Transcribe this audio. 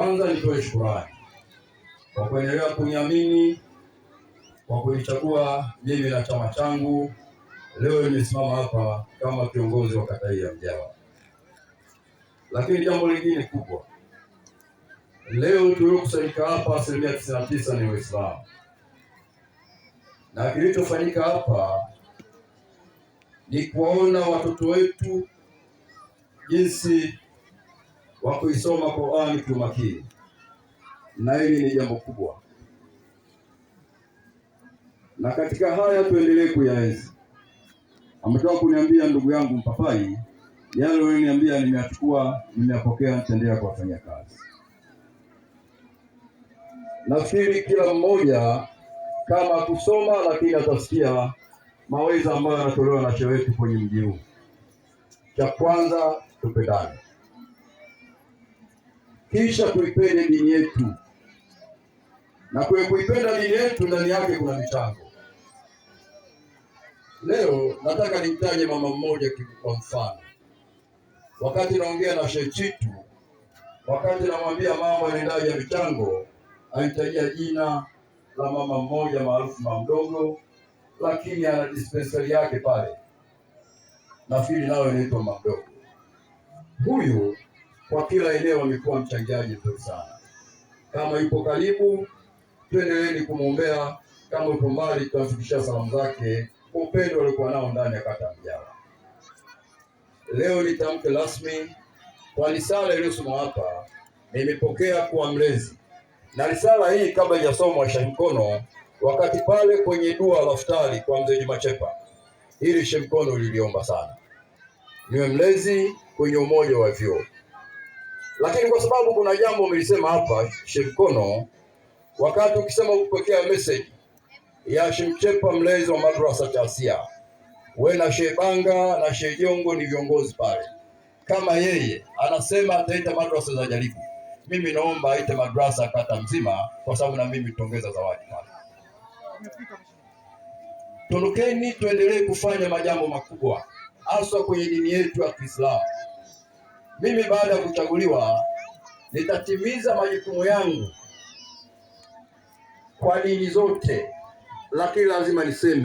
Kwanza nitoe shukrani kwa kuendelea kuniamini, kwa kunichagua mimi na chama changu. Leo nimesimama hapa kama kiongozi wa kata hii ya Mjawa. Lakini jambo lingine kubwa, leo tuliokusanyika hapa 99% ni Waislamu, na kilichofanyika hapa ni kuwaona watoto wetu jinsi wa kuisoma Qur'ani kwa makini, na hili ni jambo kubwa, na katika haya tuendelee kuyaenzi. Ametoka kuniambia ndugu yangu Mpapai, yale aliyoniambia nimeyachukua, nimeyapokea, nitaendelea kuwafanyia kazi. Nafikiri kila mmoja kama kusoma, lakini atasikia mawaidha ambayo yanatolewa na shehe wetu kwenye mji huu. Cha kwanza, tupendane, kisha tuipende dini yetu, na kwa kuipenda dini yetu ndani yake kuna michango. Leo nataka nimtaje mama mmoja kwa mfano. Wakati naongea na Sheikh Chitu, wakati namwambia mama anaendaje ya michango, alitajia jina la mama mmoja maarufu mama mdogo, lakini ana dispensary yake pale, nafikiri nayo inaitwa mama mdogo. Huyu kwa kila eneo amekuwa mchangiaji mzuri sana. Kama yupo karibu, tuendeleeni kumwombea. Kama yupo mbali, tutamfikishia salamu zake kwa upendo alikuwa nao ndani ya kata Mjawa. Leo nitamke rasmi kwa risala iliyosoma hapa, nimepokea kuwa mlezi, na risala hii kabla haijasomwa Sheikh Mkono, wakati pale kwenye dua la iftari kwa mzee Juma Chepa, hili Sheikh Mkono liliomba sana niwe mlezi kwenye umoja wa vyuo. Lakini kwa sababu kuna jambo umelisema hapa Sheikh Mkono, wakati ukisema kupokea message ya Sheikh Chepa mlezi wa madrasa Chasia, wewe na Sheikh Banga na Sheikh Jongo ni viongozi pale. Kama yeye anasema ataita madrasa za Jaribu, mimi naomba aite madrasa kata mzima, kwa sababu na mimi tuongeza zawadi pale. Tunukeni, tuendelee kufanya majambo makubwa hasa kwenye dini yetu ya Kiislamu. Mimi baada ya kuchaguliwa nitatimiza majukumu yangu kwa dini zote, lakini lazima niseme